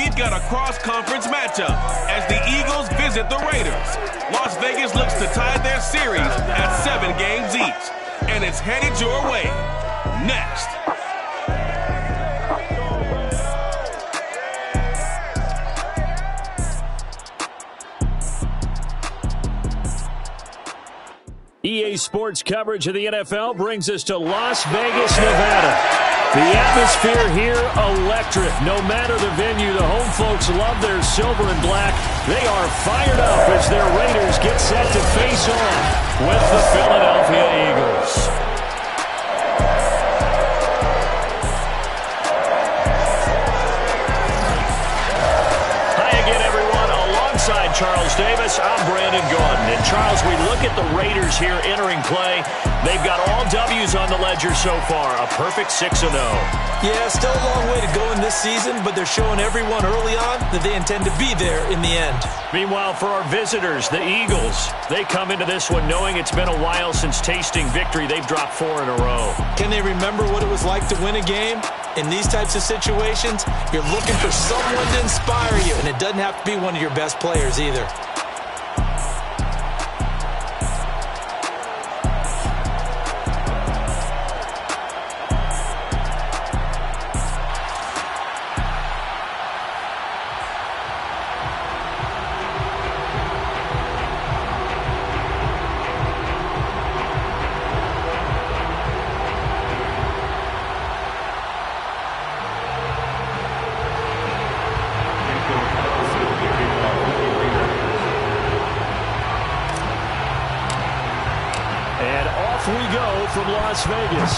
we've got a cross-conference matchup as the Eagles visit the Raiders. Las Vegas looks to tie their series at 7 games each, and it's headed your way. Next. EA Sports coverage of the NFL brings us to Las Vegas, Nevada. The atmosphere here, electric. No matter the venue, the home folks love their silver and black. They are fired up as their Raiders get set to face off with the Philadelphia Eagles. Alongside Charles Davis, I'm Brandon Gordon. And Charles, we look at the Raiders here entering play. They've got all W's on the ledger so far, a perfect 6-0. Yeah, still a long way to go in this season, but they're showing everyone early on that they intend to be there in the end. Meanwhile, for our visitors, the Eagles, they come into this one knowing it's been a while since tasting victory. They've dropped 4 in a row. Can they remember what it was like to win a game? In these types of situations, you're looking for someone to inspire you, and it doesn't have to be one of your best players either. We go from Las Vegas.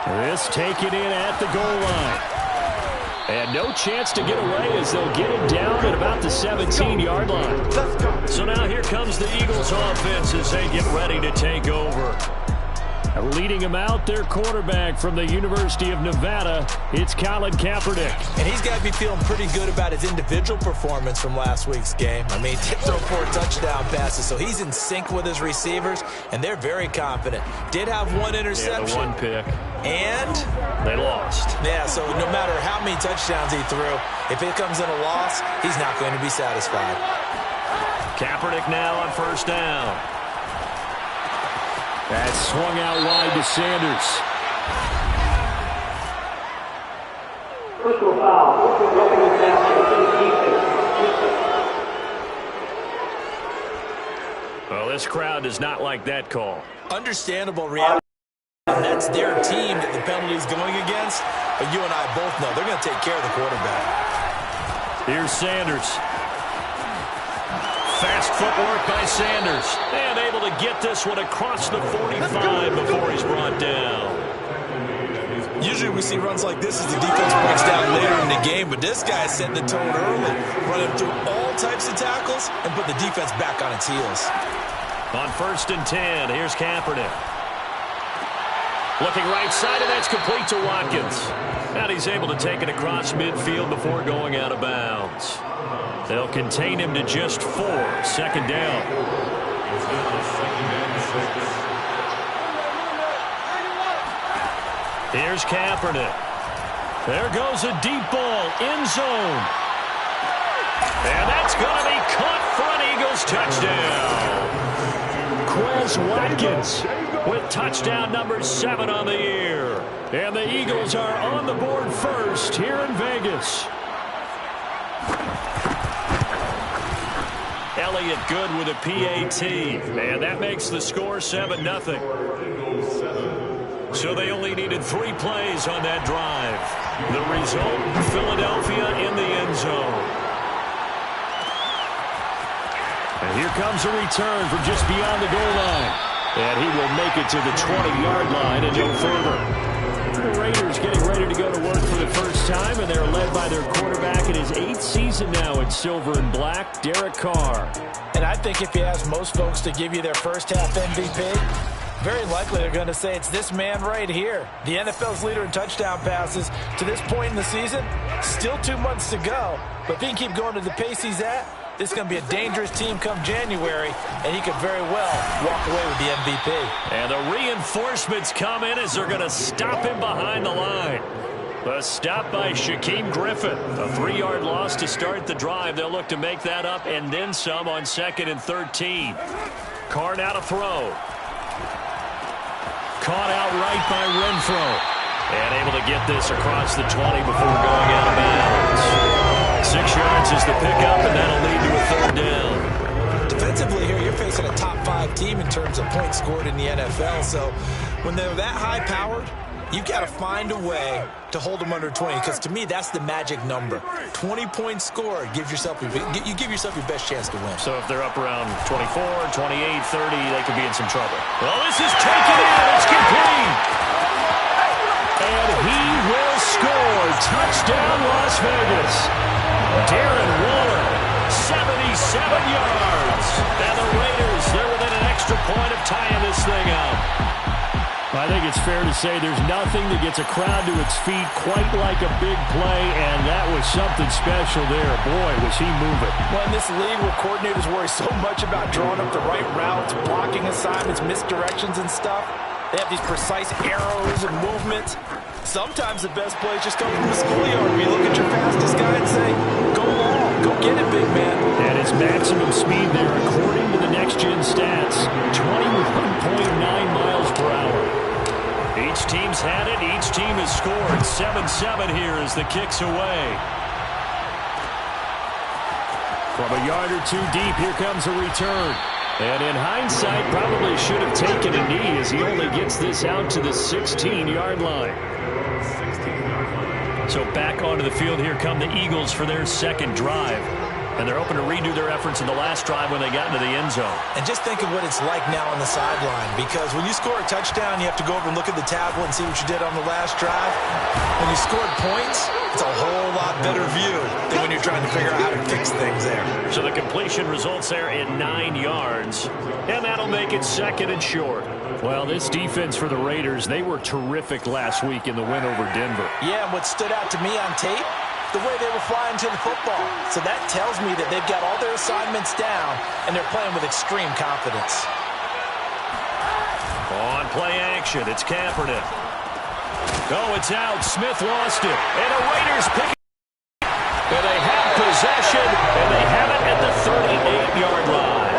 This taken in at the goal line. And no chance to get away as they'll get it down at about the 17-yard line. So now here comes the Eagles offense as they get ready to take over. Leading him out, their quarterback from the University of Nevada, it's Colin Kaepernick. And he's got to be feeling pretty good about his individual performance from last week's game. I mean, he threw 4 touchdown passes, so he's in sync with his receivers, and they're very confident. Did have 1 interception. Yeah, the 1 pick. And they lost. Yeah, so no matter how many touchdowns he threw, if it comes in a loss, he's not going to be satisfied. Kaepernick now on first down. That swung out wide to Sanders. Personal foul. Well, this crowd does not like that call. Understandable reaction. That's their team that the penalty is going against. But you and I both know they're going to take care of the quarterback. Here's Sanders. Fast footwork by Sanders. And able to get this one across the 45 before he's brought down. Usually we see runs like this as the defense breaks down later in the game, but this guy set the tone early, running through all types of tackles and put the defense back on its heels. On 1st and 10, here's Kaepernick. Looking right side, and that's complete to Watkins. And he's able to take it across midfield before going out of bounds. They'll contain him to just 4. 2nd down. Here's Kaepernick. There goes a deep ball, end zone. And that's going to be caught for an Eagles touchdown. Quez Watkins with touchdown number 7 on the year. And the Eagles are on the board first here in Vegas. Elliott good with a PAT. And that makes the score 7-0. So they only needed 3 plays on that drive. The result, Philadelphia in the end zone. And here comes a return from just beyond the goal line. And he will make it to the 20-yard line and no further. The Raiders getting ready to go to work for the first time, and they're led by their quarterback in his 8th season now in silver and black, Derek Carr. And I think if you ask most folks to give you their first half MVP, very likely they're going to say it's this man right here. The NFL's leader in touchdown passes to this point in the season. Still 2 months to go. But if he can keep going to the pace he's at, this is going to be a dangerous team come January, and he could very well walk away with the MVP. And the reinforcements come in as they're going to stop him behind the line. A stop by Shaquem Griffin. A 3-yard loss to start the drive. They'll look to make that up and then some on 2nd and 13. Carr now to throw. Caught out right by Renfro. And able to get this across the 20 before going out of bounds. 6 yards is the pickup, and that'll lead to a 3rd down. Defensively here, you're facing a top 5 team in terms of points scored in the NFL. So when they're that high-powered, you've got to find a way to hold them under 20, because to me, that's the magic number. 20 points scored, you give yourself your best chance to win. So if they're up around 24, 28, 30, they could be in some trouble. Well, this is taken in. It's complete. And he will score. Touchdown, Las Vegas. Darren Waller, 77 yards. And the Raiders, they're within an extra point of tying this thing up. I think it's fair to say there's nothing that gets a crowd to its feet quite like a big play, and that was something special there. Boy, was he moving. Well, in this league where coordinators worry so much about drawing up the right routes, blocking assignments, misdirections and stuff, they have these precise arrows and movements. Sometimes the best plays just come from the schoolyard. You look at your fastest guy and say, go long, go get it, big man. And his maximum speed there, according to the next-gen stats, 21.9 miles per hour. Each team's had it. Each team has scored. 7-7 here as the kick's away. From a yard or two deep, here comes a return. And in hindsight, probably should have taken a knee as he only gets this out to the 16-yard line. So back onto the field, here come the Eagles for their 2nd drive. And they're hoping to redo their efforts in the last drive when they got into the end zone. And just think of what it's like now on the sideline, because when you score a touchdown, you have to go over and look at the tablet and see what you did on the last drive. When you scored points, it's a whole lot better view than when you're trying to figure out how to fix things there. So the completion results there in 9 yards, and that'll make it 2nd and short. Well, this defense for the Raiders, they were terrific last week in the win over Denver. Yeah, and what stood out to me on tape, the way they were flying to the football. So that tells me that they've got all their assignments down, and they're playing with extreme confidence. On play action, it's Kaepernick. Oh, it's out. Smith lost it. And the Raiders pick it. And they have possession, and they have it at the 38-yard line.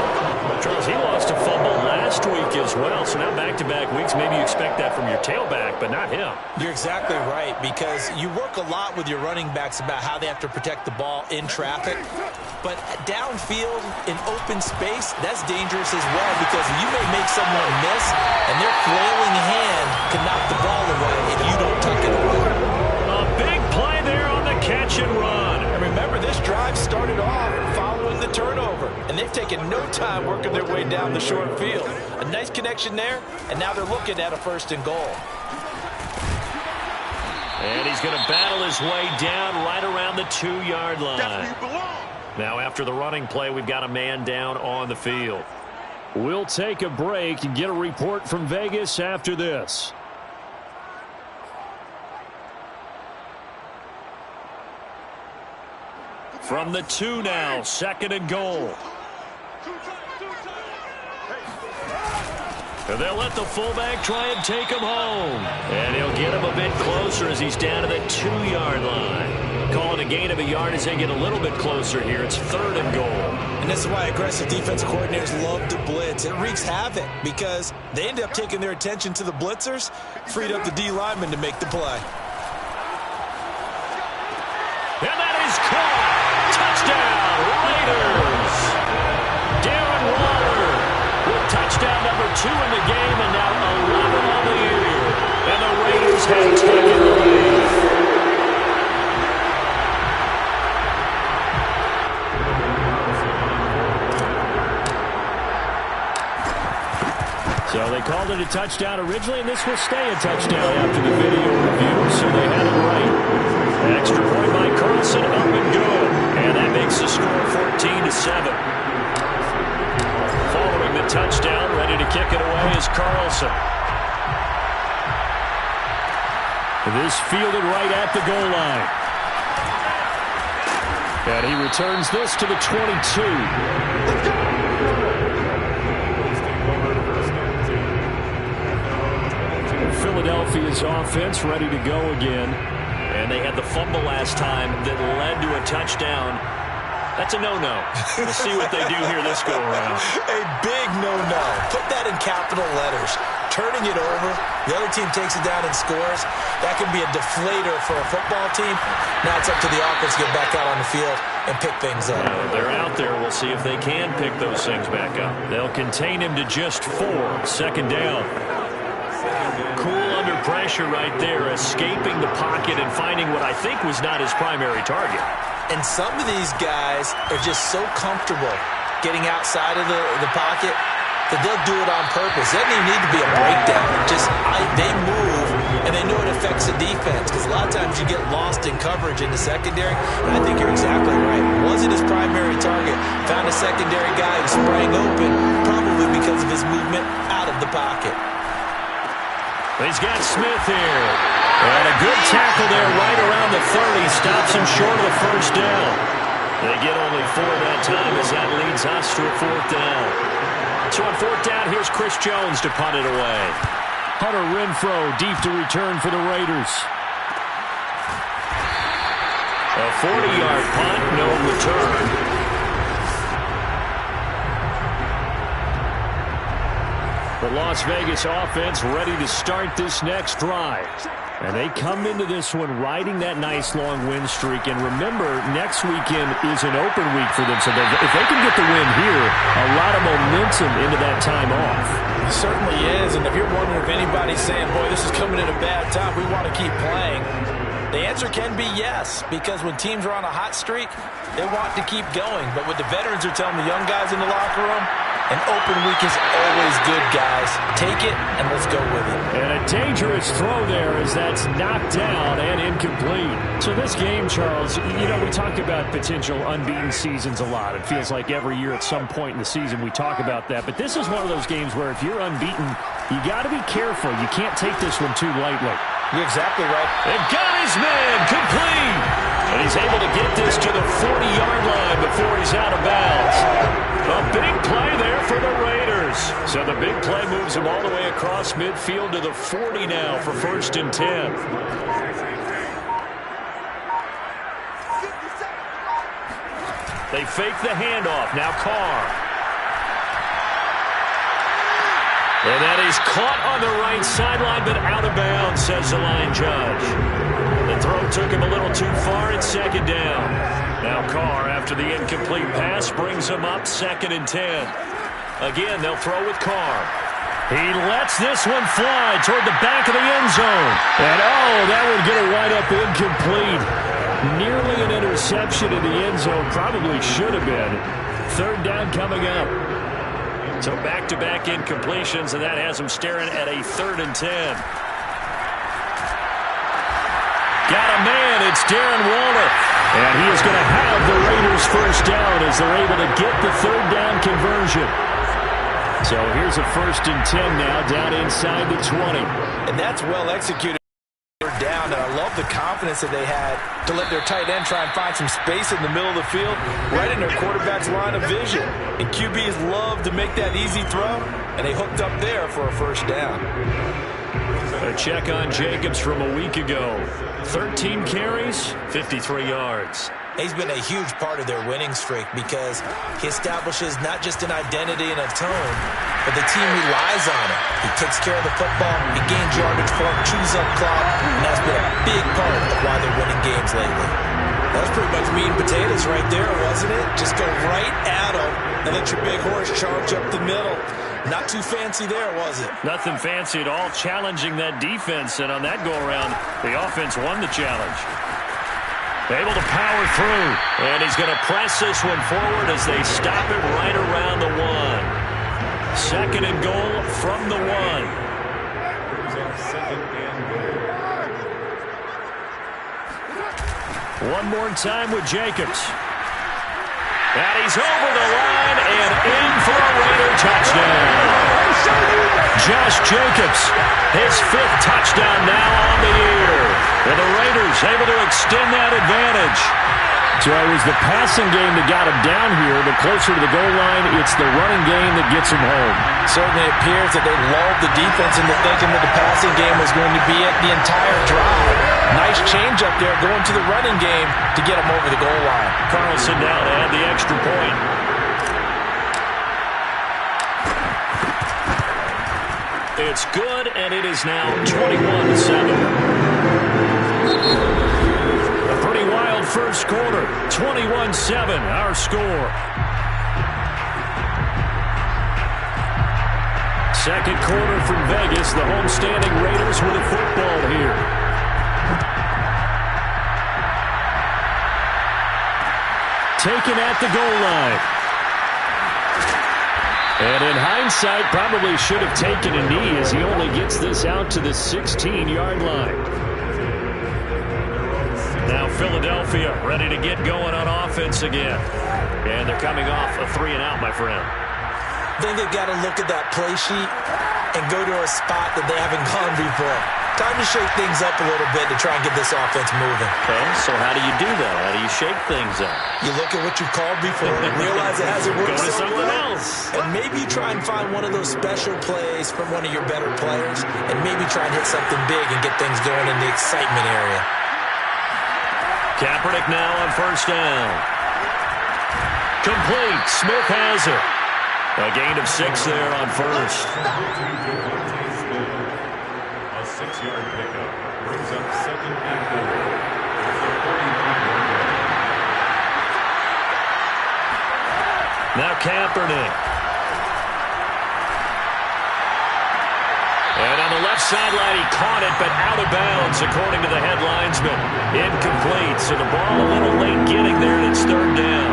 Charles, he lost a fumble last week as well, so now back-to-back weeks, maybe you expect that from your tailback, but not him. You're exactly right, because you work a lot with your running backs about how they have to protect the ball in traffic, but downfield in open space, that's dangerous as well, because you may make someone miss, and their flailing hand can knock the ball away if you don't tuck it away. A big play there on the catch and run. And remember, this drive started off following the turnover, and they've taken no time working their way down the short field. A nice connection there, and now they're looking at a 1st and goal. And he's going to battle his way down right around the 2-yard line. Now after the running play, we've got a man down on the field. We'll take a break and get a report from Vegas after this. From the 2 now, 2nd and goal. And they'll let the fullback try and take him home. And he'll get him a bit closer as he's down to the 2-yard line. Calling a gain of a yard as they get a little bit closer here. It's 3rd and goal. And this is why aggressive defensive coordinators love to blitz. It wreaks havoc because they end up taking their attention to the blitzers, freed up the D lineman to make the play. And that is caught. Touchdown, Raiders. Darren Waller with touchdown number 2 in the game, and now 11 on the year. And the Raiders have taken the lead. So they called it a touchdown originally, and this will stay a touchdown after the video review, so they had it right. Extra point by Carlson, up and good. And that makes the score 14-7. Following the touchdown, ready to kick it away is Carlson. This fielded right at the goal line. And he returns this to the 22. Philadelphia's offense ready to go again. And they had the fumble last time that led to a touchdown. That's a no-no. We'll see what they do here this go-around. A big no-no. Put that in capital letters. Turning it over, the other team takes it down and scores. That can be a deflator for a football team. Now it's up to the offense to get back out on the field and pick things up. They're out there. We'll see if they can pick those things back up. They'll contain him to just 4. Second down. Cool under pressure right there, escaping the pocket and finding what I think was not his primary target. And some of these guys are just so comfortable getting outside of the pocket that they'll do it on purpose. It doesn't even need to be a breakdown. They move, and they know it affects the defense, because a lot of times you get lost in coverage in the secondary, and I think you're exactly right. Wasn't his primary target. Found a secondary guy who sprang open, probably because of his movement out of the pocket. He's got Smith here. And a good tackle there right around the 30. Stops him short of the first down. They get only 4 that time as that leads us to a 4th down. So on 4th down, here's Chris Jones to punt it away. Hunter Renfrow deep to return for the Raiders. A 40-yard punt, no return. The Las Vegas offense ready to start this next drive. And they come into this one riding that nice long win streak. And remember, next weekend is an open week for them. So if they can get the win here, a lot of momentum into that time off. It certainly is. And if you're wondering if anybody's saying, boy, this is coming at a bad time, we want to keep playing, the answer can be yes. Because when teams are on a hot streak, they want to keep going. But what the veterans are telling the young guys in the locker room, an open week is always good, guys. Take it, and let's go with it. And a dangerous throw there as that's knocked down and incomplete. So this game, Charles, you know, we talk about potential unbeaten seasons a lot. It feels like every year at some point in the season we talk about that. But this is one of those games where if you're unbeaten, you got to be careful. You can't take this one too lightly. You're exactly right. And got his man complete. And he's able to get this to the 40-yard line before he's out of bounds. A big play there for the Raiders. So the big play moves him all the way across midfield to the 40 now for 1st and 10. They fake the handoff. Now Carr. And that is caught on the right sideline, but out of bounds, says the line judge. The throw took him a little too far at 2nd down. Now Carr, after the incomplete pass, brings him up 2nd and 10. Again, they'll throw with Carr. He lets this one fly toward the back of the end zone. And, that would get a wind up incomplete. Nearly an interception in the end zone. Probably should have been. 3rd down coming up. So back-to-back incompletions, and that has him staring at a 3rd and 10. Got a man. It's Darren Waller. And he is going to have the Raiders' 1st down as they're able to get the 3rd down conversion. So here's a 1st and 10 now, down inside the 20. And that's well executed. Down, and I love the confidence that they had to let their tight end try and find some space in the middle of the field, right in their quarterback's line of vision. And QBs love to make that easy throw, and they hooked up there for a 1st down. A check on Jacobs from a week ago. 13 carries, 53 yards. He's been a huge part of their winning streak because he establishes not just an identity and a tone, but the team relies on it. He takes care of the football, he gains yardage for him, chews up clock, and that's been a big part of why they're winning games lately. That was pretty much meat and potatoes right there, wasn't it? Just go right at him and let your big horse charge up the middle. Not too fancy there, was it? Nothing fancy at all, challenging that defense, and on that go-around, the offense won the challenge. Able to power through, and he's going to press this one forward as they stop it right around the 1. 2nd and goal from the 1. One more time with Jacobs. And he's over the line and in for a Raider touchdown. Josh Jacobs, his 5th touchdown now on the year. And the Raiders able to extend that advantage. So it was the passing game that got him down here, but closer to the goal line, it's the running game that gets him home. Certainly appears that they lulled the defense into thinking that the passing game was going to be it the entire drive. Nice change up there going to the running game to get him over the goal line. Carlson now to add the extra point. It's good, and it is now 21-7. Pretty wild first quarter. 21-7, our score. Second quarter from Vegas. The homestanding Raiders with a football here. Taken at the goal line. And in hindsight, probably should have taken a knee as he only gets this out to the 16-yard line. Now Philadelphia ready to get going on offense again. And they're coming off a 3-and-out, my friend. I think they've got to look at that play sheet and go to a spot that they haven't gone before. Time to shake things up a little bit to try and get this offense moving. Okay, so how do you do that? How do you shake things up? You look at what you've called before and realize it hasn't worked Go to so something well. else. And maybe try and find one of those special plays from one of your better players and maybe try and hit something big and get things going in the excitement area. Kaepernick now on first down. Complete. Smith has it. A gain of 6 there on first. A 6-yard pickup brings up second and goal. Now Kaepernick. And on the left sideline, he caught it, but out of bounds, according to the head linesman. Incomplete, so the ball a little late getting there, and it's third down.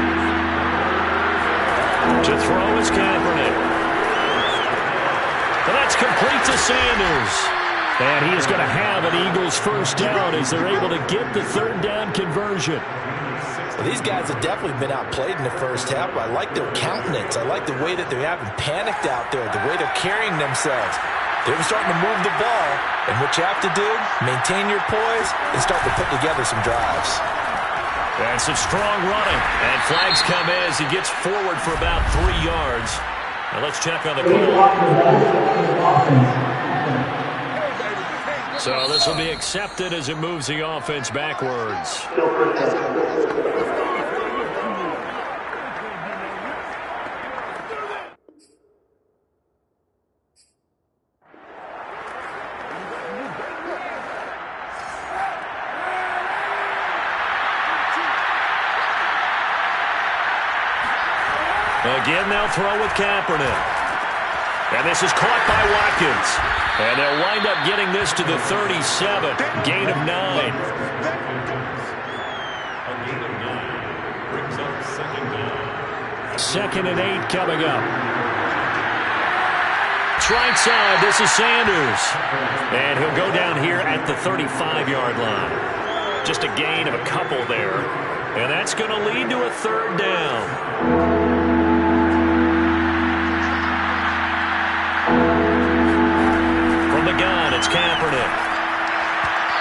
To throw is Kaepernick. And that's complete to Sanders. And he is going to have an Eagles first down as they're able to get the third down conversion. Well, these guys have definitely been outplayed in the first half. I like their countenance. I like the way that they haven't panicked out there, the way they're carrying themselves. They're starting to move the ball, and what you have to do, maintain your poise and start to put together some drives. And some strong running, and flags come in as he gets forward for about 3 yards. Now let's check on the call. So this will be accepted as it moves the offense backwards. Again, they'll throw with Kaepernick. And this is caught by Watkins. And they'll wind up getting this to the 37. Gain of 9. A gain of 9 brings up second down. 2nd and 8 coming up. It's right side. This is Sanders. And he'll go down here at the 35-yard line. Just a gain of a couple there. And that's going to lead to a third down. It's Kaepernick.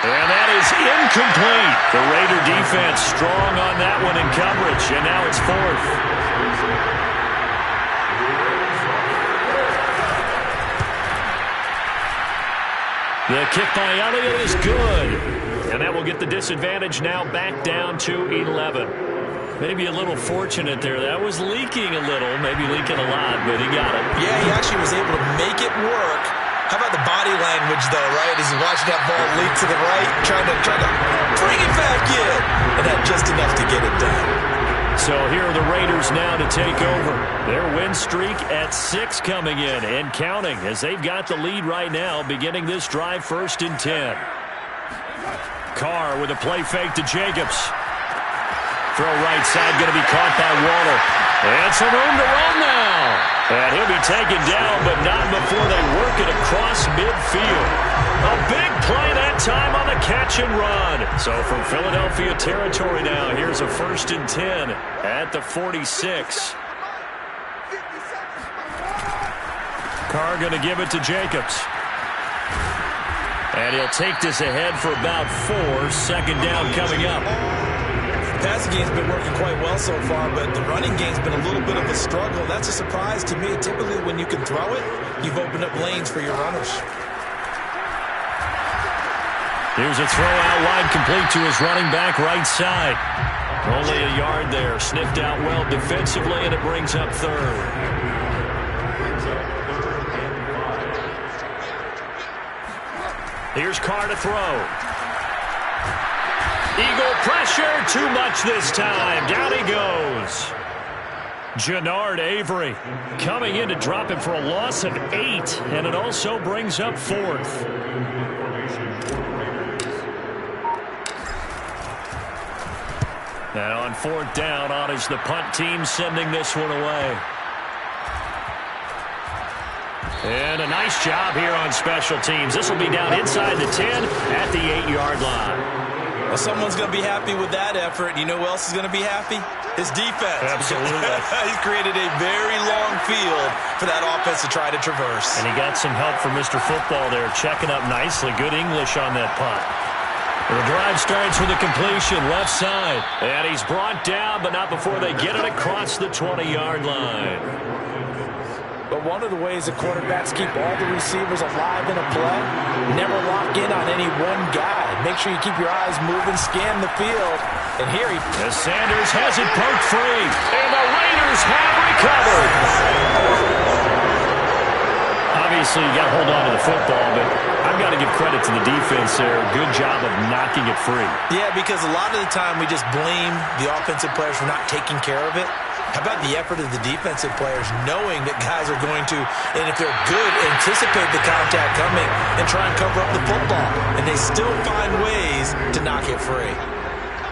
And that is incomplete. The Raider defense strong on that one in coverage, and now it's 4th. The kick by Elliott is good. And that will get the disadvantage now back down to 11. Maybe a little fortunate there. That was leaking a little, maybe leaking a lot, but he got it. Yeah, he actually was able to make it work. How about the body language, though, right? As he's watching that ball leak to the right, trying to bring it back in. And that just enough to get it done. So here are the Raiders now to take over. Their win streak at 6 coming in and counting as they've got the lead right now, beginning this drive 1st and 10. Carr with a play fake to Jacobs. Throw right side, going to be caught by Waller. And some room to run now. And he'll be taken down, but not before they work it across midfield. A big play that time on the catch and run. So from Philadelphia territory now, here's a 1st and 10 at the 46. Carr going to give it to Jacobs. And he'll take this ahead for about 4. 2nd down coming up. Passing game's been working quite well so far, but the running game's been a little bit of a struggle. That's a surprise to me. Typically, when you can throw it, you've opened up lanes for your runners. Here's a throw out wide, complete to his running back right side. Only a yard there. Sniffed out well defensively, and it brings up third. Here's Carr to throw. Eagle pressure, too much this time. Down he goes. Jannard Avery coming in to drop him for a loss of 8, and it also brings up fourth. And on fourth down, on is the punt team sending this one away. And a nice job here on special teams. This will be down inside the 10 at the 8-yard line. Well, someone's going to be happy with that effort. You know who else is going to be happy? His defense. Absolutely. He's created a very long field for that offense to try to traverse. And he got some help from Mr. Football there, checking up nicely. Good English on that punt. The drive starts with a completion, left side. And he's brought down, but not before they get it across the 20-yard line. But one of the ways that quarterbacks keep all the receivers alive in a play, never lock in on any one guy. Make sure you keep your eyes moving, scan the field. And here he... As Sanders has it poked free. And the Raiders have recovered. Obviously, you got to hold on to the football, but I've got to give credit to the defense there. Good job of knocking it free. Yeah, because a lot of the time we just blame the offensive players for not taking care of it. How about the effort of the defensive players knowing that guys are going to, and if they're good, anticipate the contact coming and try and cover up the football. And they still find ways to knock it free.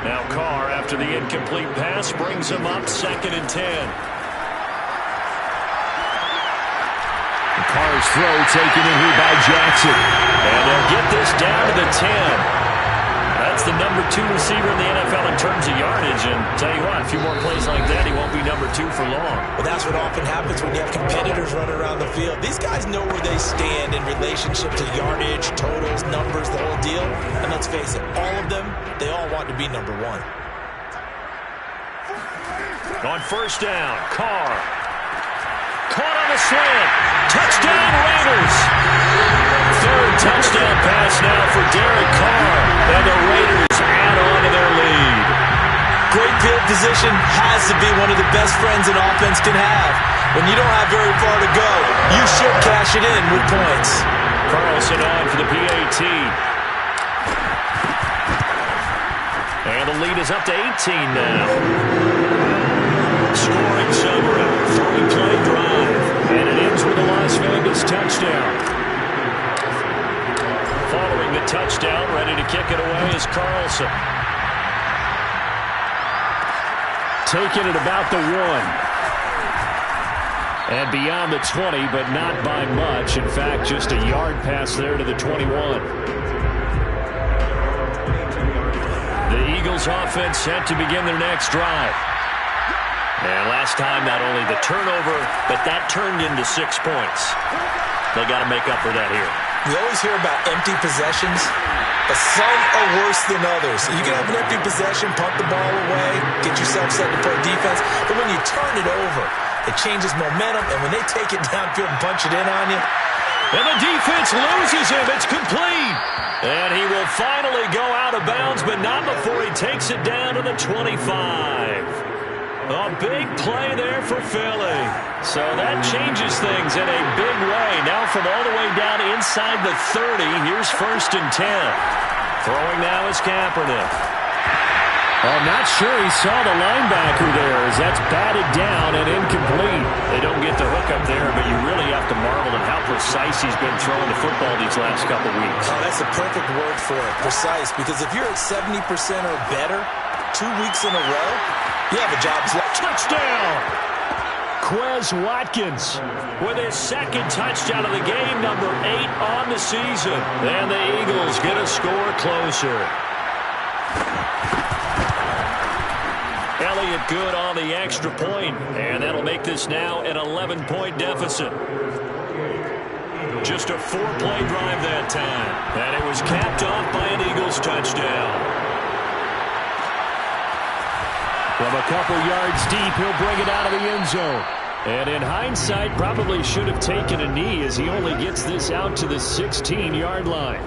Now Carr, after the incomplete pass, brings him up 2nd and 10. Carr's throw taken in here by Jackson. And they'll get this down to the 10. That's the number 2 receiver in the NFL in terms of yardage. And tell you what, a few more plays like that, he won't be number 2 for long. Well, that's what often happens when you have competitors running around the field. These guys know where they stand in relationship to yardage, totals, numbers, the whole deal. And let's face it, all of them, they all want to be number 1. On first down, Carr. Caught on the slant. Touchdown, Raiders. Third touchdown pass now for Derek Carr. And the Raiders add on to their lead. Great field position has to be one of the best friends an offense can have. When you don't have very far to go, you should cash it in with points. Carlson on for the PAT. And the lead is up to 18 now. Scoring summary, 3-play drive. And it ends with a Las Vegas touchdown. Following the touchdown, ready to kick it away is Carlson. Taking it about the 1. And beyond the 20, but not by much. In fact, just a yard pass there to the 21. The Eagles offense set to begin their next drive. And last time, not only the turnover, but that turned into 6 points. They got to make up for that here. We always hear about empty possessions, but some are worse than others. You can have an empty possession, punt the ball away, get yourself set to play defense, but when you turn it over, it changes momentum, and when they take it downfield and punch it in on you. And the defense loses him. It's complete. And he will finally go out of bounds, but not before he takes it down to the 25. A big play there for Philly. So that changes things in a big way. Now from all the way down inside the 30, here's 1st and 10. Throwing now is Kaepernick. I'm not sure he saw the linebacker there as that's batted down and incomplete. They don't get the hook up there, but you really have to marvel at how precise he's been throwing the football these last couple weeks. Oh, that's the perfect word for it, precise, because if you're at 70% or better 2 weeks in a row, you have a job. Touchdown! Quez Watkins with his 2nd touchdown of the game, number 8 on the season. And the Eagles get a score closer. Elliott good on the extra point, and that'll make this now an 11-point deficit. Just a 4-play drive that time, and it was capped off by an Eagles touchdown. From a couple yards deep, he'll bring it out of the end zone. And in hindsight, probably should have taken a knee as he only gets this out to the 16-yard line.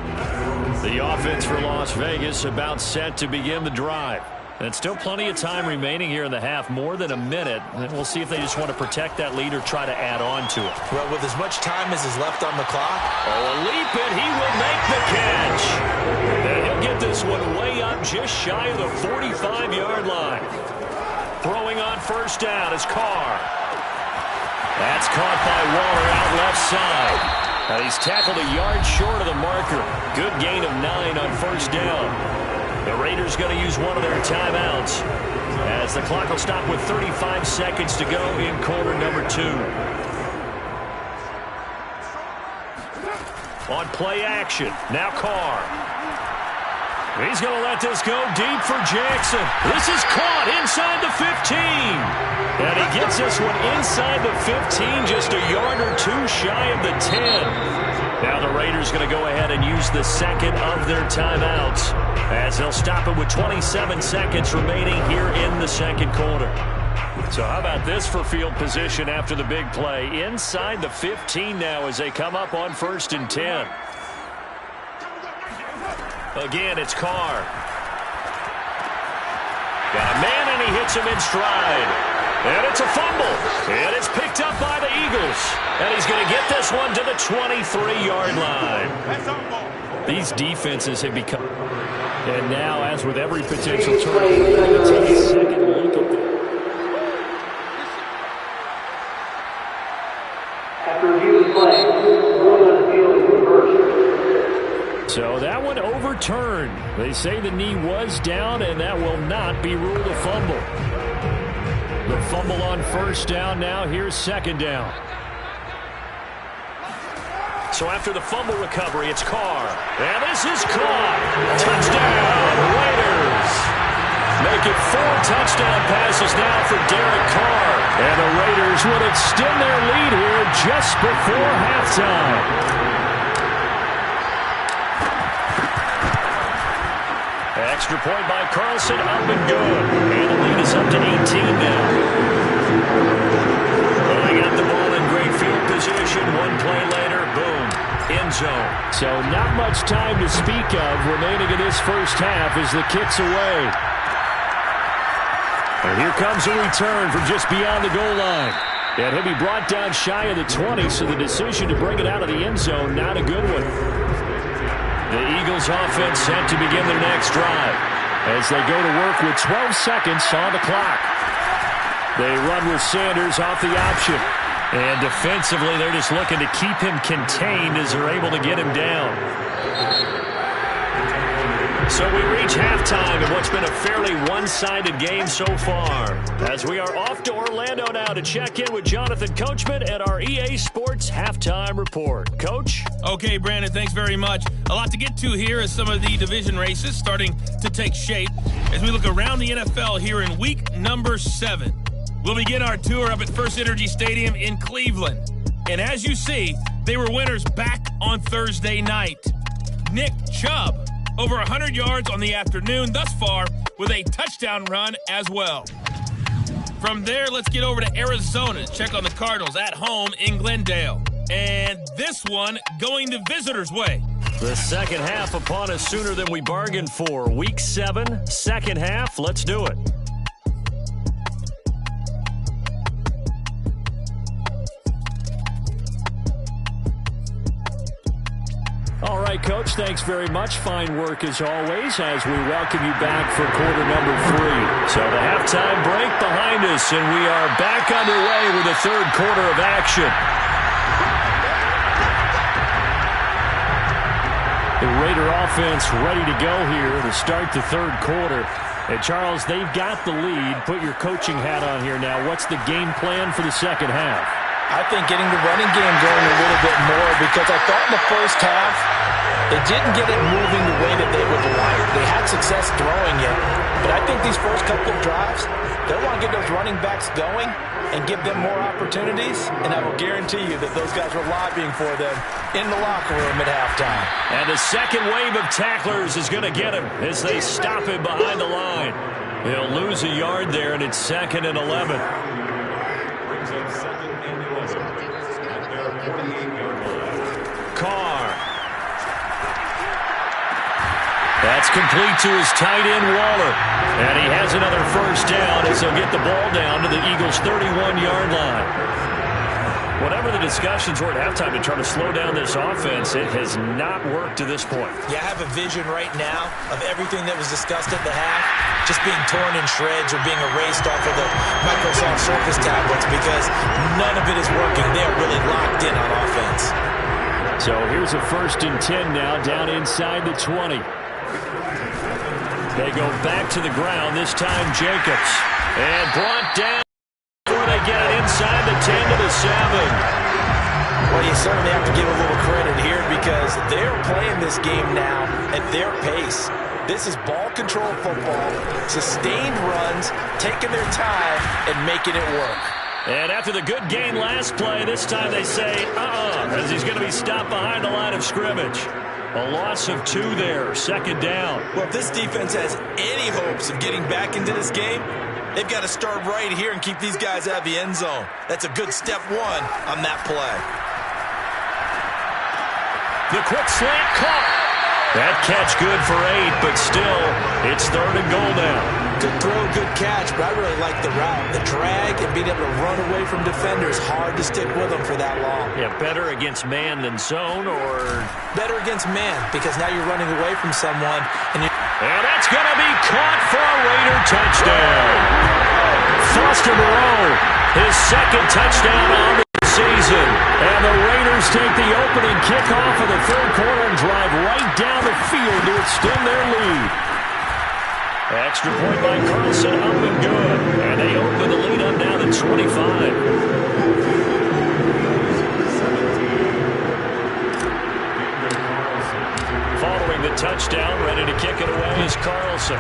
The offense for Las Vegas about set to begin the drive. And still plenty of time remaining here in the half, more than a minute. And we'll see if they just want to protect that lead or try to add on to it. Well, with as much time as is left on the clock. Oh, a leap, and he will make the catch. And he'll get this one way up just shy of the 45-yard line. Throwing on first down is Carr. That's caught by Waller out left side. Now he's tackled a yard short of the marker. Good gain of 9 on first down. The Raiders going to use one of their timeouts as the clock will stop with 35 seconds to go in quarter number 2. On play action, now Carr. He's going to let this go deep for Jackson. This is caught inside the 15. And he gets this one inside the 15, just a yard or two shy of the 10. Now the Raiders going to go ahead and use the second of their timeouts as they'll stop it with 27 seconds remaining here in the second quarter. So how about this for field position after the big play? Inside the 15 now as they come up on 1st and 10. Again, it's Carr. Got a man, and he hits him in stride. And it's a fumble. And it's picked up by the Eagles. And he's going to get this one to the 23-yard line. These defenses have become... And now, as with every potential turnover, we're going to take a second look at this. After reviewing play, rule on the field is reversed. So that one overturned. They say the knee was down, and that will not be ruled a fumble. The fumble on first down now. Here's second down. So after the fumble recovery, it's Carr. And this is caught. Touchdown, Raiders. Make it 4 touchdown passes now for Derek Carr. And the Raiders would extend their lead here just before halftime. Extra point by Carlson, up and good. And the lead is up to 18 now. Well, they got the ball in great field position. One play later, boom, end zone. So not much time to speak of remaining in this first half as the kick's away. And here comes a return from just beyond the goal line. And he'll be brought down shy of the 20, so the decision to bring it out of the end zone, not a good one. The Eagles offense set to begin their next drive as they go to work with 12 seconds on the clock. They run with Sanders off the option. And defensively, they're just looking to keep him contained as they're able to get him down. So we reach halftime in what's been a fairly one-sided game so far. As we are off to Orlando now to check in with Jonathan Coachman at our EA Sports Halftime Report. Coach? Okay, Brandon, thanks very much. A lot to get to here as some of the division races starting to take shape as we look around the NFL here in week number 7. We'll begin our tour up at First Energy Stadium in Cleveland. And as you see, they were winners back on Thursday night. Nick Chubb, over 100 yards on the afternoon thus far with a touchdown run as well. From there, let's get over to Arizona to check on the Cardinals at home in Glendale. And this one going the visitors' way. The second half upon us sooner than we bargained for. Week 7, second half. Let's do it. All right, Coach, thanks very much. Fine work as always as we welcome you back for quarter number 3. So the halftime break behind us, and we are back underway with the third quarter of action. The Raider offense ready to go here to start the third quarter. And, Charles, they've got the lead. Put your coaching hat on here now. What's the game plan for the second half? I think getting the running game going a little bit more because I thought in the first half they didn't get it moving the way that they would like. They had success throwing it, but I think these first couple of drives, they'll want to get those running backs going and give them more opportunities, and I will guarantee you that those guys were lobbying for them in the locker room at halftime. And the second wave of tacklers is going to get him as they stop him behind the line. He'll lose a yard there, and it's 2nd and 11. Brings up 2nd and 11 at their 48-yard line. Carr. That's complete to his tight end, Waller. And he has another first down as he'll get the ball down to the Eagles' 31-yard line. Whatever the discussions were at halftime to try to slow down this offense, it has not worked to this point. Yeah, I have a vision right now of everything that was discussed at the half just being torn in shreds or being erased off of the Microsoft Surface tablets because none of it is working. They are really locked in on offense. So here's a 1st and 10 now, down inside the 20. They go back to the ground, this time Jacobs. And brought down before they get it inside the 10 to the 7. Well, you certainly have to give a little credit here because they're playing this game now at their pace. This is ball control football, sustained runs, taking their time, and making it work. And after the good gain last play, this time they say, as he's going to be stopped behind the line of scrimmage. A loss of 2 there, 2nd down. Well, if this defense has any hopes of getting back into this game, they've got to start right here and keep these guys out of the end zone. That's a good step 1 on that play. The quick slant caught. That catch good for 8, but still, it's 3rd and goal now. Good throw, good catch, but I really like the route. The drag and being able to run away from defenders, hard to stick with them for that long. Yeah, better against man than zone, or? Better against man, because now you're running away from someone. And that's going to be caught for a Raider touchdown. Foster Moreau, his 2nd touchdown on the season. And the Raiders take the opening kickoff of the 3rd quarter and drive right down the field to extend their lead. Extra point by Carlson, up and good. And they open the lead up now to 25. Following the touchdown, ready to kick it away is Carlson.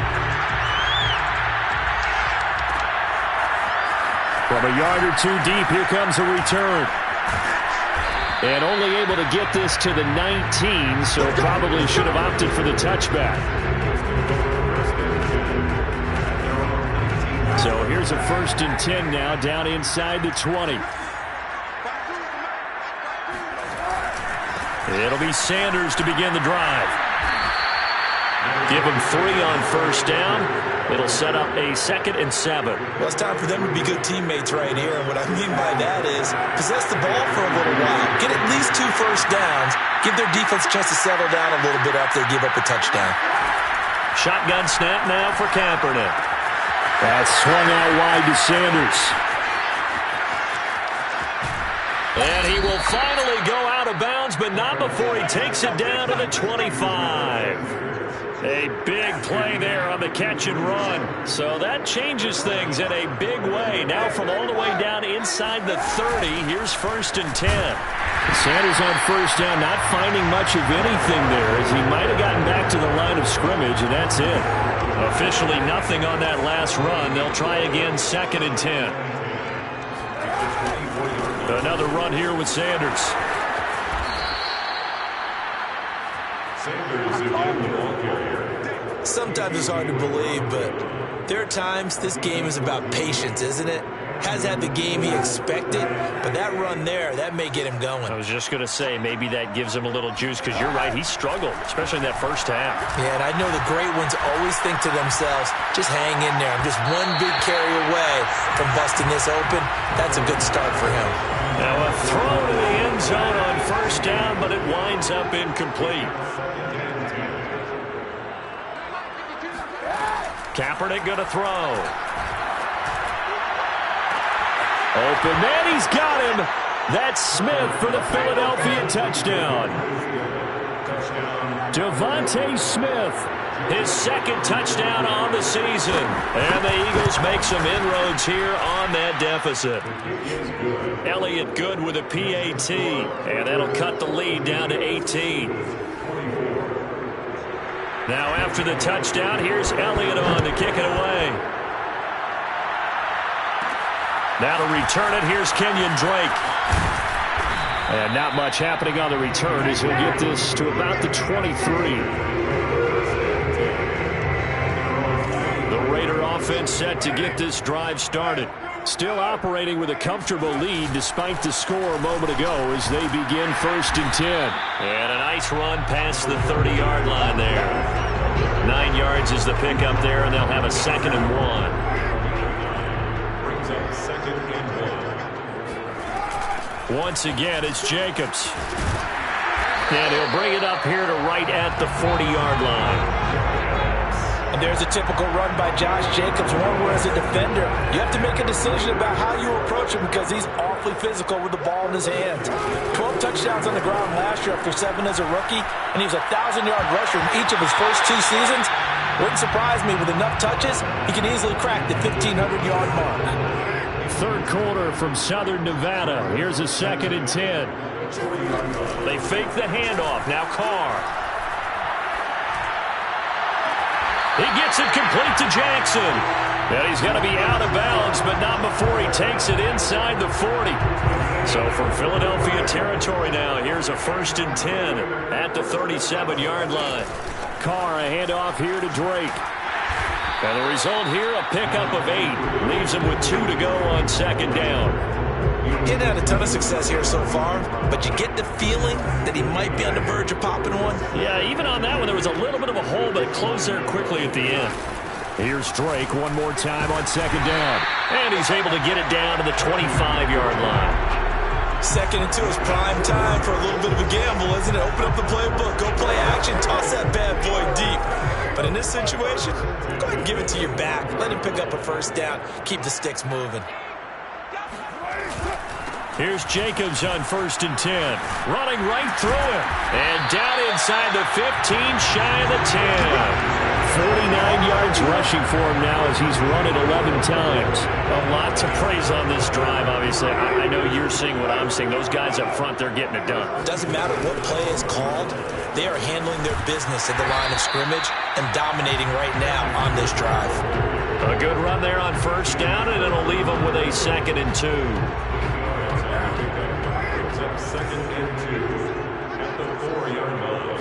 From a yard or 2 deep, here comes a return. And only able to get this to the 19, so probably should have opted for the touchback. So here's a 1st and 10 now, down inside the 20. It'll be Sanders to begin the drive. Give him 3 on 1st down. It'll set up a 2nd and 7. Well, it's time for them to be good teammates right here. And what I mean by that is possess the ball for a little while. Get at least 2 first downs. Give their defense a chance to settle down a little bit after they give up a touchdown. Shotgun snap now for Kaepernick. That's swung out wide to Sanders. And he will finally go out of bounds, but not before he takes it down to the 25. A big play there on the catch and run. So that changes things in a big way. Now from all the way down inside the 30, here's 1st and 10. Sanders on 1st down, not finding much of anything there, as he might have gotten back to the line of scrimmage, and that's it. Officially nothing on that last run. They'll try again 2nd and 10. Another run here with Sanders. Sanders again, the ball carrier. Sometimes it's hard to believe, but there are times this game is about patience, isn't it? Has had the game he expected, but that run there, that may get him going. I was just going to say, maybe that gives him a little juice, because you're right, he struggled, especially in that 1st half. Yeah, and I know the great ones always think to themselves, just hang in there. I'm just one big carry away from busting this open. That's a good start for him. Now a throw to the end zone on 1st down, but it winds up incomplete. Kaepernick going to throw. Open man, he's got him. That's Smith for the Philadelphia touchdown. Devontae Smith, his 2nd touchdown on the season. And the Eagles make some inroads here on that deficit. Elliott good with a PAT. And that'll cut the lead down to 18. Now after the touchdown, here's Elliott on to kick it away. Now to return it, here's Kenyon Drake. And not much happening on the return as he'll get this to about the 23. The Raider offense set to get this drive started. Still operating with a comfortable lead despite the score a moment ago as they begin 1st and 10. And a nice run past the 30-yard line there. 9 yards is the pickup there, and they'll have a 2nd and 1. Brings up 2nd and 1. Once again, it's Jacobs. And he'll bring it up here to right at the 40-yard line. And there's a typical run by Josh Jacobs, one where as a defender, you have to make a decision about how you approach him because he's awfully physical with the ball in his hands. 12 touchdowns on the ground last year after 7 as a rookie, and he was a 1,000-yard rusher in each of his first 2 seasons. Wouldn't surprise me with enough touches, he can easily crack the 1,500-yard mark. 3rd quarter from Southern Nevada. Here's a 2nd and 10. They fake the handoff. Now Carr. He gets it complete to Jackson. And he's going to be out of bounds, but not before he takes it inside the 40. So from Philadelphia territory now, here's a 1st and 10 at the 37-yard line. Carr, a handoff here to Drake. And the result here, a pickup of 8. Leaves him with 2 to go on 2nd down. He hadn't had a ton of success here so far, but you get the feeling that he might be on the verge of popping one. Yeah, even on that one, there was a little bit of a hole, but it closed there quickly at the end. Here's Drake one more time on 2nd down. And he's able to get it down to the 25-yard line. 2nd and 2 is prime time for a little bit of a gamble, isn't it? Open up the playbook, go play action, toss that bad boy deep. But in this situation, go ahead and give it to your back. Let him pick up a 1st down, keep the sticks moving. Here's Jacobs on 1st and 10. Running right through him. And down inside the 15, shy of the 10. 49 yards rushing for him now as he's run it 11 times. A lot to praise on this drive, obviously. I know you're seeing what I'm seeing. Those guys up front, they're getting it done. Doesn't matter what play is called. They are handling their business at the line of scrimmage and dominating right now on this drive. A good run there on 1st down, and it'll leave them with a 2nd and 2. 2nd and 2 at the 4-yard line.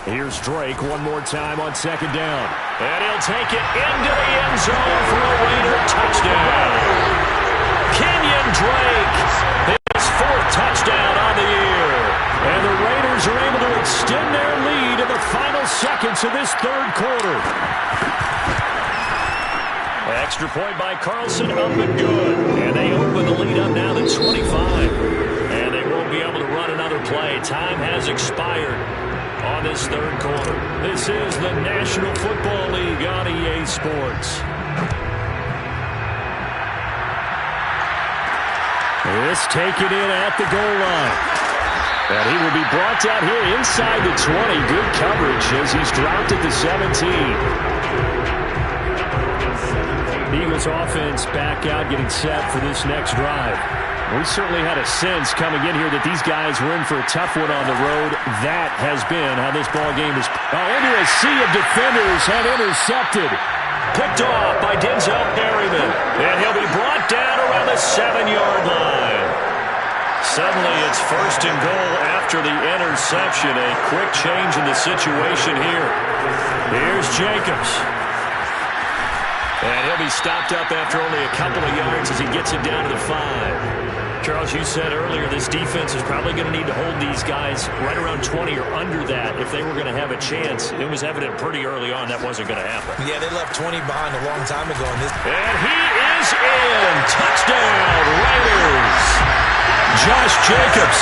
Here's Drake one more time on 2nd down. And he'll take it into the end zone for a Raider touchdown. Kenyon Drake, his 4th touchdown on the year. And the Raiders are able to extend their lead in the final seconds of this 3rd quarter. Extra point by Carlson, up and good. And they open the lead up now to 25. And they won't be able to run another play. Time has expired on this 3rd quarter. This is the National Football League on EA Sports. This taken in at the goal line. And he will be brought down here inside the 20. Good coverage as he's dropped at the 17. Eagles offense back out, getting set for this next drive. We certainly had a sense coming in here that these guys were in for a tough one on the road. That has been how this ball game is. Into a sea of defenders and intercepted. Picked off by Denzel Perryman. And he'll be brought down around the 7-yard line. Suddenly it's 1st and goal after the interception. A quick change in the situation here. Here's Jacobs. And he'll be stopped up after only a couple of yards as he gets it down to the 5. Charles, you said earlier this defense is probably going to need to hold these guys right around 20 or under that if they were going to have a chance. It was evident pretty early on that wasn't going to happen. Yeah, they left 20 behind a long time ago in this. And he is in. Touchdown, Raiders. Josh Jacobs,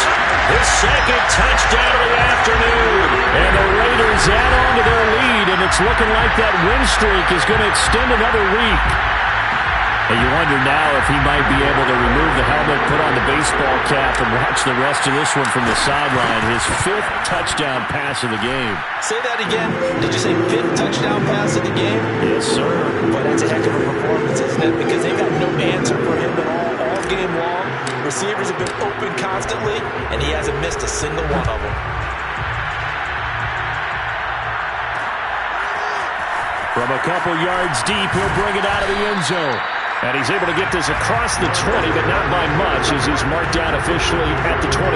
his 2nd touchdown of the afternoon. And the Raiders add on to their lead, and it's looking like that win streak is going to extend another week. And you wonder now if he might be able to remove the helmet, put on the baseball cap, and watch the rest of this one from the sideline. His 5th touchdown pass of the game. Say that again. Did you say 5th touchdown pass of the game? Yes, sir. But that's a heck of a performance, isn't it? Because they've got no answer for him at all game long. Receivers have been open constantly, and he hasn't missed a single one of them. From a couple yards deep, he'll bring it out of the end zone. And he's able to get this across the 20, but not by much as he's marked down officially at the 21.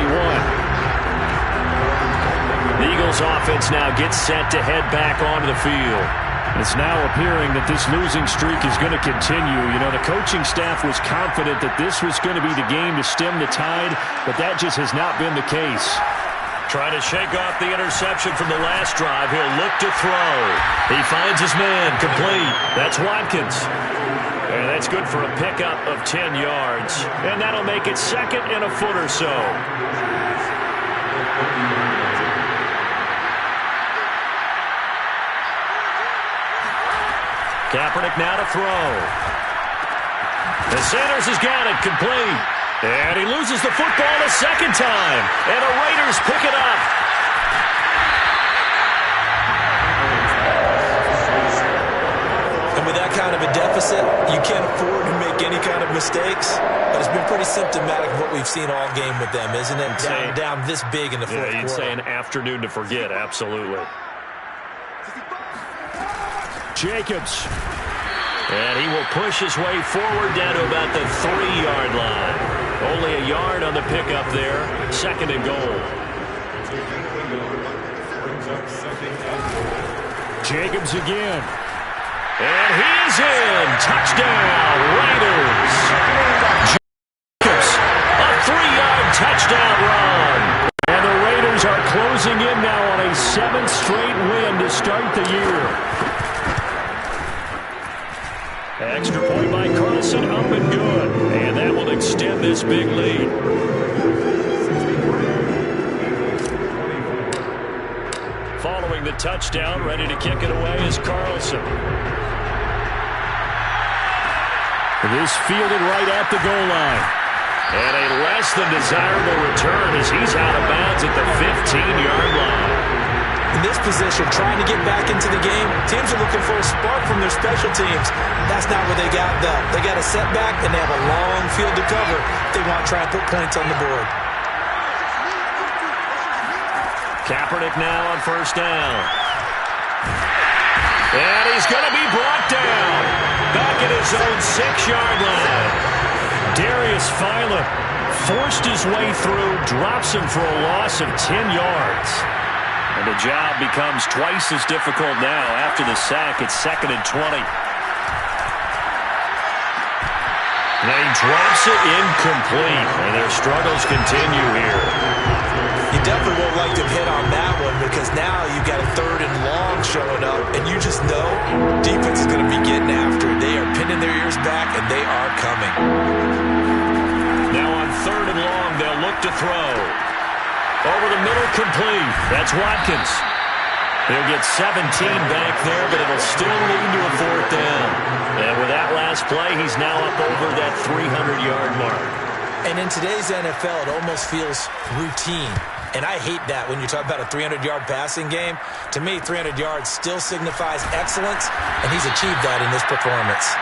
The Eagles offense now gets set to head back onto the field. It's now appearing that this losing streak is going to continue. You know, the coaching staff was confident that this was going to be the game to stem the tide, but that just has not been the case. Trying to shake off the interception from the last drive. He'll look to throw. He finds his man, complete. That's Watkins. And that's good for a pickup of 10 yards. And that'll make it second and a foot or so. Kaepernick now to throw. And Sanders has got it, complete. And he loses the football a second time. And the Raiders pick it up. And with that kind of a deficit, you can't afford to make any kind of mistakes. But it's been pretty symptomatic of what we've seen all game with them, isn't it? Down this big in the fourth quarter. You'd say an afternoon to forget, absolutely. Jacobs. And he will push his way forward down to about the 3-yard line. Only a yard on the pickup there. Second and goal. Jacobs again. And he's in. Touchdown, Raiders. Jacobs, a 3-yard touchdown run. And the Raiders are closing in now on a 7th straight win to start the year. Extra point by Carlson, up and good. And that will extend this big lead. Following the touchdown, ready to kick it away is Carlson. This fielded right at the goal line. And a less than desirable return as he's out of bounds at the 15-yard line. In this position, trying to get back into the game, teams are looking for a spark from their special teams. That's not what they got, though. They got a setback, and they have a long field to cover if they want to try and put points on the board. Kaepernick now on first down. And he's going to be brought down. Back at his own 6-yard line. Darius Philip forced his way through, drops him for a loss of 10 yards. And the job becomes twice as difficult now after the sack. It's second and 20. And he drops it incomplete. And their struggles continue here. You definitely won't like to hit on that one because now you've got a 3rd and long showing up, and you just know defense is going to be getting after it. They are pinning their ears back, and they are coming. Now on 3rd and long, they'll look to throw. Over the middle, complete. That's Watkins. He'll get 17 back there, but it'll still lead to a 4th down. And with that last play, he's now up over that 300-yard mark. And in today's NFL, it almost feels routine. And I hate that when you talk about a 300-yard passing game. To me, 300 yards still signifies excellence, and he's achieved that in this performance.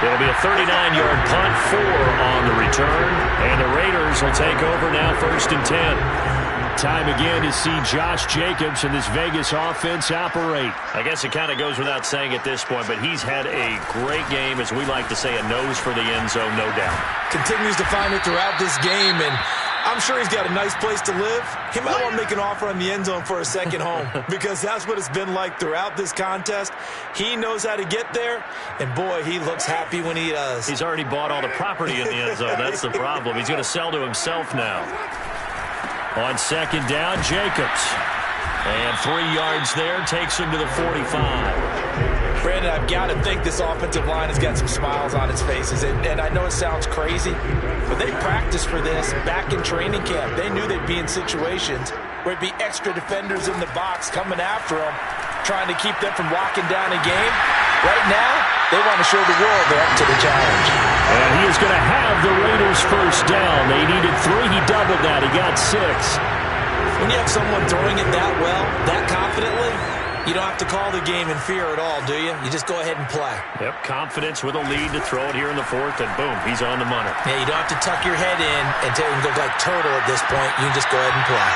It'll be a 39-yard punt, 4 on the return, and the Raiders will take over now 1st and 10. Time again to see Josh Jacobs and this Vegas offense operate. I guess it kind of goes without saying at this point, but he's had a great game, as we like to say, a nose for the end zone, no doubt. Continues to find it throughout this game, and I'm sure he's got a nice place to live. He might want to make an offer on the end zone for a second home because that's what it's been like throughout this contest. He knows how to get there, and boy, he looks happy when he does. He's already bought all the property in the end zone. That's the problem. He's going to sell to himself now. On 2nd down, Jacobs. And 3 yards there takes him to the 45. Brandon, I've got to think this offensive line has got some smiles on its faces. And I know it sounds crazy, but they practiced for this back in training camp. They knew they'd be in situations where it'd be extra defenders in the box coming after them, trying to keep them from locking down a game. Right now, they want to show the world they're up to the challenge. And he is going to have the Raiders first down. They needed 3. He doubled that. He got 6. When you have someone throwing it that well, that confidently, you don't have to call the game in fear at all, do you? You just go ahead and play. Yep, confidence with a lead to throw it here in the 4th, and boom, he's on the money. Yeah, you don't have to tuck your head in and go like turtle at this point. You can just go ahead and play.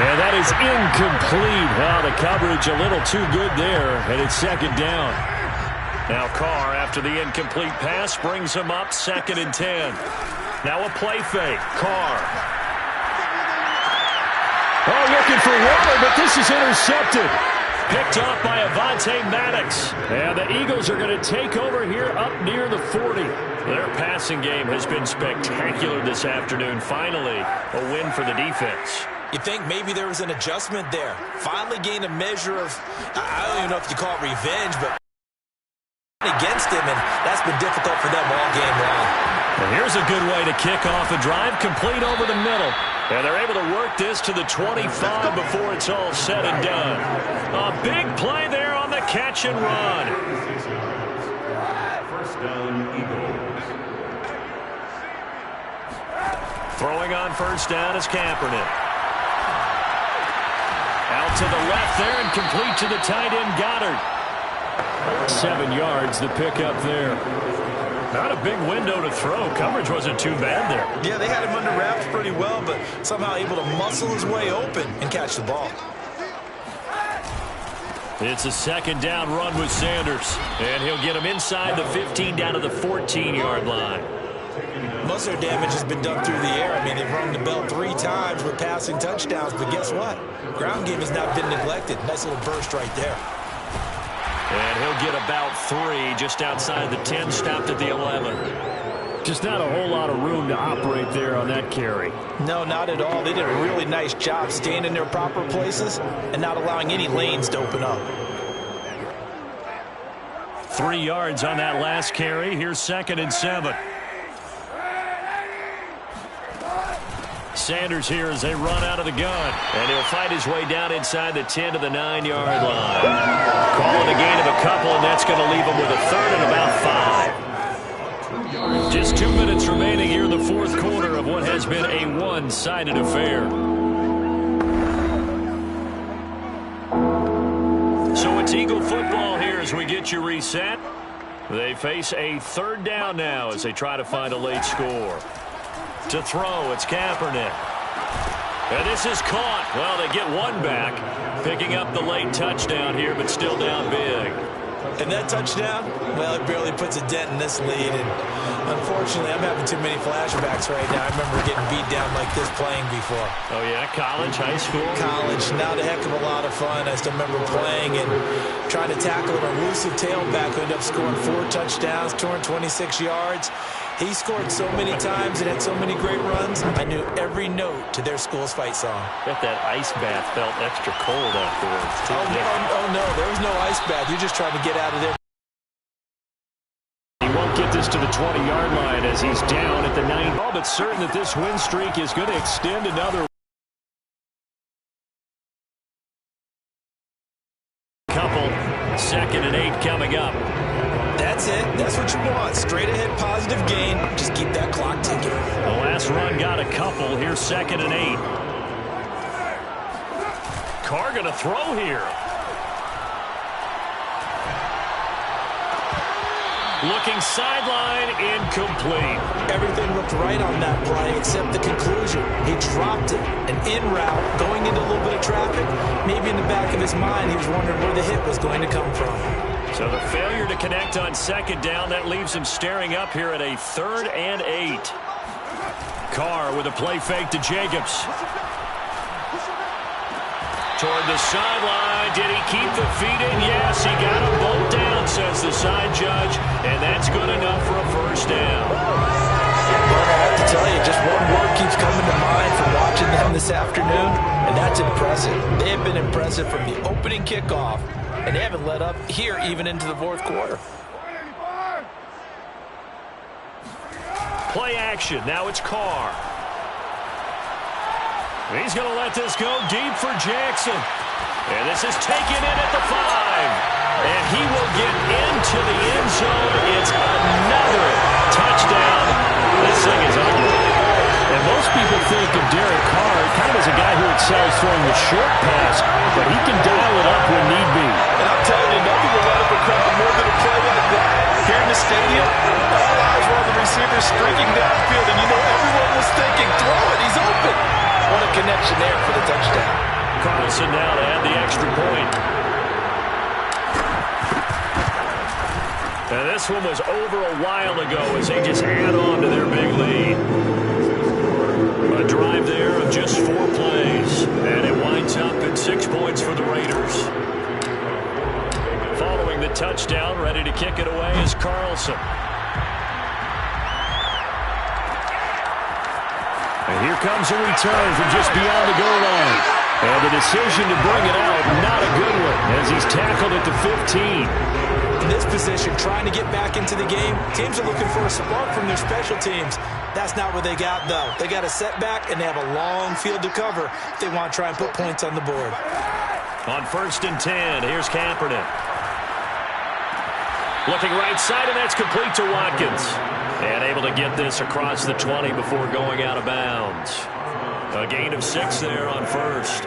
And that is incomplete. Well, the coverage a little too good there, and it's 2nd down. Now Carr, after the incomplete pass, brings him up 2nd and 10. Now a play fake. Carr. Oh, looking for Waller, but this is intercepted. picked off by Avonte Maddox. And the Eagles are going to take over here up near the 40. Their passing game has been spectacular this afternoon. Finally, a win for the defense. You think maybe there was an adjustment there. Finally gained a measure of, I don't even know if you call it revenge, but against him, and that's been difficult for them all game long. And here's a good way to kick off a drive, complete over the middle. And they're able to work this to the 25 before it's all said and done. A big play there on the catch and run. First down, Eagles. Throwing on first down is Kaepernick. Out to the left there and complete to the tight end Goddard. 7 yards, the pickup there. Not a big window to throw. Coverage wasn't too bad there. Yeah, they had him under wraps pretty well, but somehow able to muscle his way open and catch the ball. It's a second down run with Sanders. And he'll get him inside the 15 down to the 14-yard line. Most of their damage has been done through the air. I mean, they've rung the bell 3 times with passing touchdowns, but guess what? Ground game has not been neglected. Nice little burst right there. And he'll get about 3 just outside the 10, stopped at the 11. Just not a whole lot of room to operate there on that carry. No, not at all. They did a really nice job staying in their proper places and not allowing any lanes to open up. 3 yards on that last carry. Here's 2nd and 7. Sanders here as they run out of the gun. And he'll fight his way down inside the 10 to the 9-yard line. Calling a gain of a couple, and that's going to leave him with a 3rd and about 5. Just 2 minutes remaining here in the 4th quarter of what has been a one-sided affair. So it's Eagle football here as we get you reset. They face a 3rd down now as they try to find a late score. To throw, it's Kaepernick. And this is caught. Well, they get 1 back, picking up the late touchdown here, but still down big. And that touchdown, well, it barely puts a dent in this lead. And unfortunately, I'm having too many flashbacks right now. I remember getting beat down like this playing before. Oh, yeah? College, high school? College. Not a heck of a lot of fun. I still remember playing and trying to tackle an elusive tailback who ended up scoring 4 touchdowns, 226 yards. He scored so many times and had so many great runs. I knew every note to their school's fight song. Bet that ice bath felt extra cold afterwards. Oh, no, there was no ice bath. You're just trying to get out of there. He won't get this to the 20-yard line as he's down at the 9. Oh, but certain that this win streak is going to extend another couple. 2nd and 8 coming up. That's it. That's what you want. Straight ahead positive gain. Just keep that clock ticking. The last run got a couple. Here's 2nd and 8. Carr going to throw here. Looking sideline, incomplete. Everything looked right on that play except the conclusion. He dropped it. An in route, going into a little bit of traffic. Maybe in the back of his mind, he was wondering where the hit was going to come from. So the failure to connect on 2nd down, that leaves him staring up here at a 3rd and 8. Carr with a play fake to Jacobs. Toward the sideline. Did he keep the feet in? Yes, he got them both down, says the side judge. And that's good enough for a 1st down. But I have to tell you, just one word keeps coming to mind from watching them this afternoon, and that's impressive. They have been impressive from the opening kickoff, and they haven't let up here even into the 4th quarter. Play action. Now it's Carr. He's going to let this go deep for Jackson. And this is taken in at the 5. And he will get into the end zone. It's another touchdown. This thing is ugly. And most people think of Derek Carr kind of as a guy who excels throwing the short pass, but he can dial it up when need be. And I'm telling you, nothing will let up a crumble more than a play like that. Here in the stadium, all eyes were on the receiver streaking downfield, and you know everyone was thinking, throw it, he's open. What a connection there for the touchdown. Carlson now to add the extra point. And this one was over a while ago as they just add on to their big lead. A drive there of just 4 plays. And it winds up at 6 points for the Raiders. touchdown. Ready to kick it away is Carlson. And here comes a return from just beyond the goal line. And the decision to bring it out, not a good one, as he's tackled at the 15. In this position, trying to get back into the game, teams are looking for a spark from their special teams. That's not what they got, though. They got a setback, and they have a long field to cover if they want to try and put points on the board. On 1st and 10, here's Kaepernick. Looking right side, and that's complete to Watkins. And able to get this across the 20 before going out of bounds. A gain of 6 there on 1st.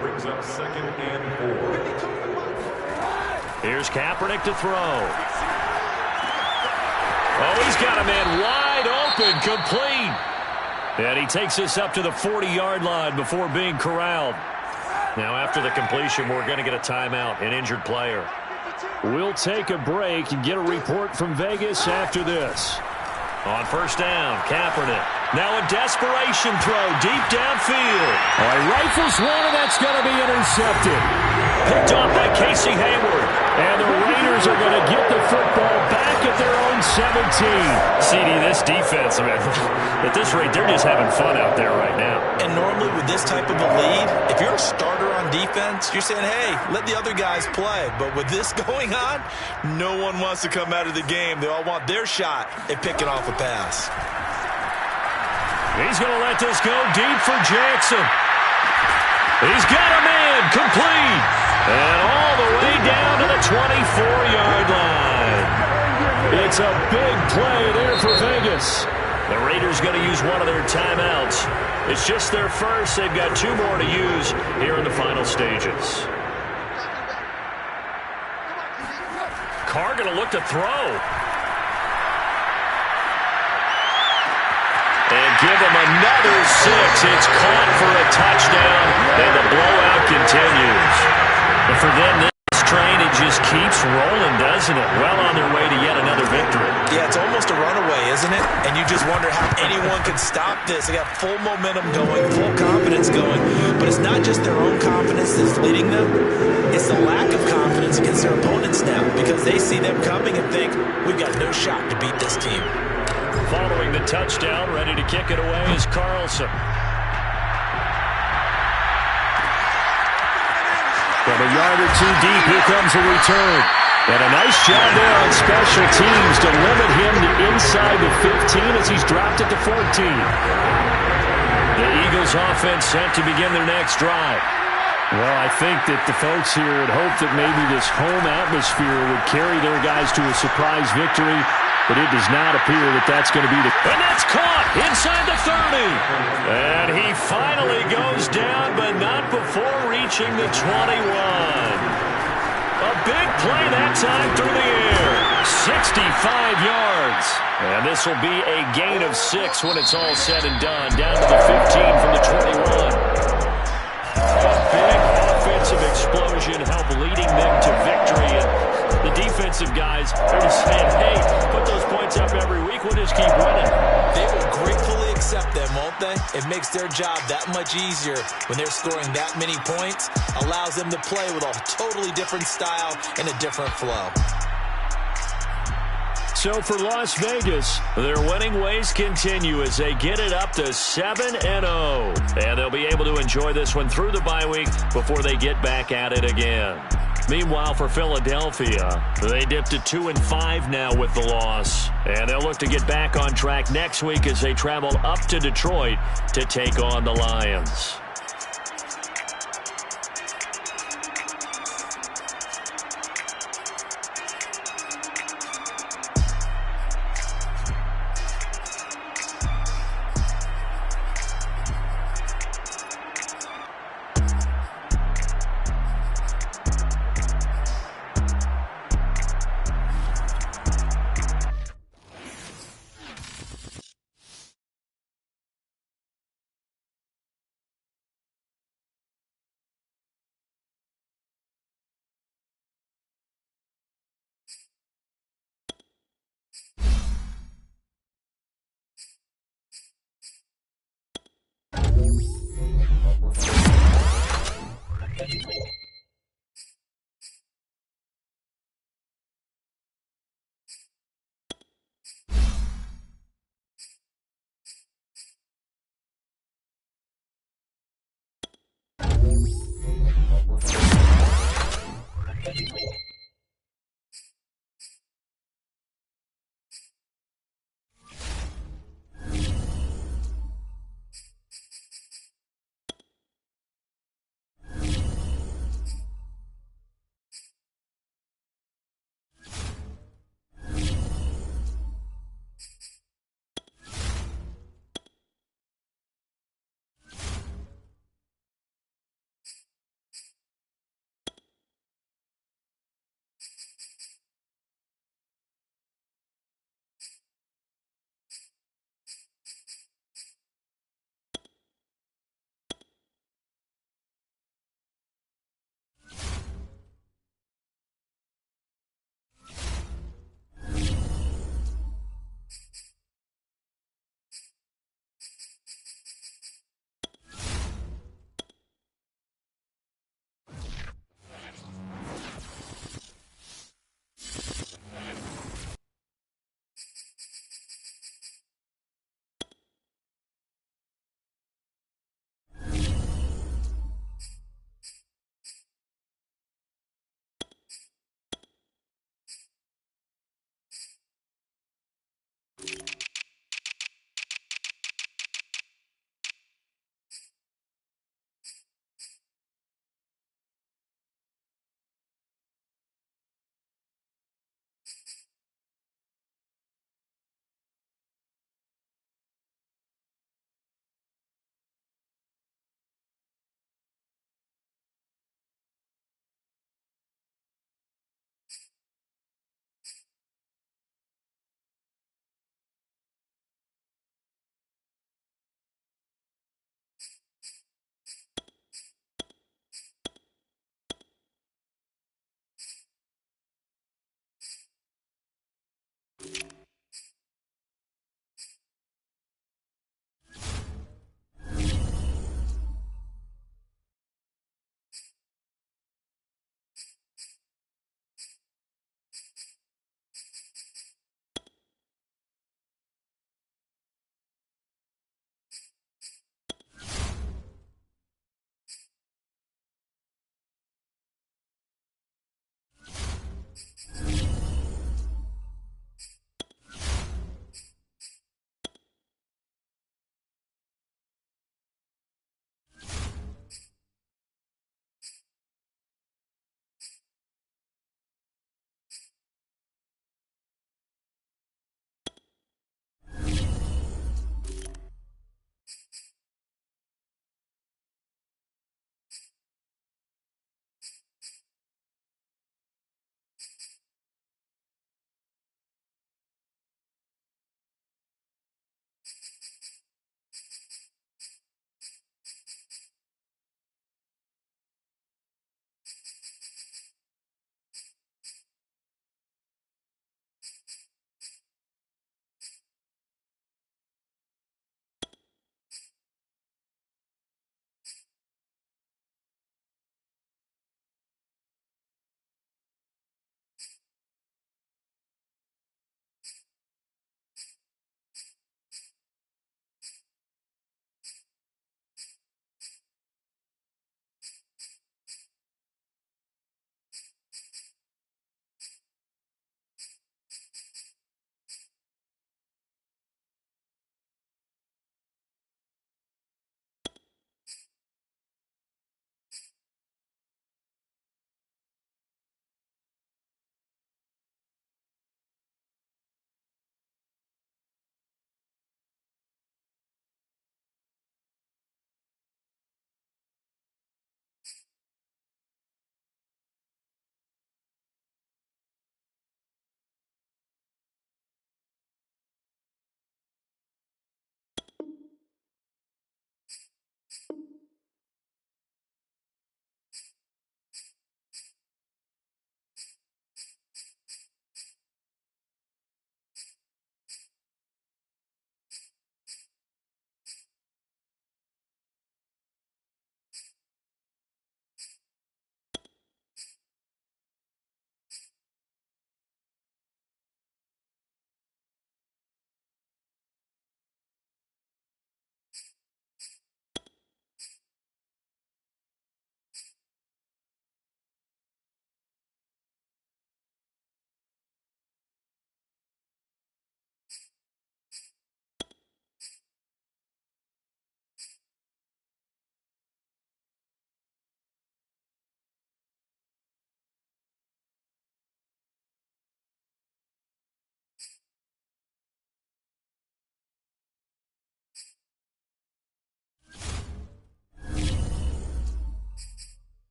Brings up 2nd and 4. Here's Kaepernick to throw. Oh, he's got a man wide open, complete. And he takes this up to the 40-yard line before being corralled. Now after the completion, we're going to get a timeout, an injured player. We'll take a break and get a report from Vegas after this. On 1st down, Kaepernick. Now a desperation throw deep downfield. All right, rifles one, and that's going to be intercepted. Picked off by Casey Hayward. And the Raiders are going to get the football back at their own 17. CD, this defense, man, at this rate, they're just having fun out there right now. And normally with this type of a lead, if you're a starter on defense, you're saying, hey, let the other guys play. But with this going on, no one wants to come out of the game. They all want their shot at picking off a pass. He's going to let this go deep for Jackson. He's got a man, complete. And all the way down to the 24-yard line. It's a big play there for Vegas. The Raiders going to use one of their timeouts. It's just their first. They've got 2 more to use here in the final stages. Carr going to look to throw. And give him another 6. It's caught for a touchdown, and the blowout continues. But for them, this train, it just keeps rolling, doesn't it? Well on their way to yet another victory. Yeah, it's almost a runaway, isn't it? And you just wonder how anyone could stop this. They got full momentum going, full confidence going. But it's not just their own confidence that's leading them. It's the lack of confidence against their opponents now, because they see them coming and think, we've got no shot to beat this team. Following the touchdown, ready to kick it away is Carlson. From a yard or 2 deep, here comes a return. And a nice job there on special teams to limit him to inside the 15 as he's dropped at the 14. The Eagles offense set to begin their next drive. Well, I think that the folks here had hoped that maybe this home atmosphere would carry their guys to a surprise victory, but it does not appear that that's going to be the... And that's caught inside the 30. And he finally goes down, but not before reaching the 21. A big play that time through the air. 65 yards. And this will be a gain of 6 when it's all said and done. Down to the 15 from the 21. A big offensive explosion helped leading them to victory. And the defensive guys are just saying, hey, put those points up every week. We'll just keep winning. They will gratefully accept them, won't they? It makes their job that much easier when they're scoring that many points. Allows them to play with a totally different style and a different flow. So for Las Vegas, their winning ways continue as they get it up to 7-0. And they'll be able to enjoy this one through the bye week before they get back at it again. Meanwhile, for Philadelphia, they dipped to 2-5 now with the loss. And they'll look to get back on track next week as they travel up to Detroit to take on the Lions.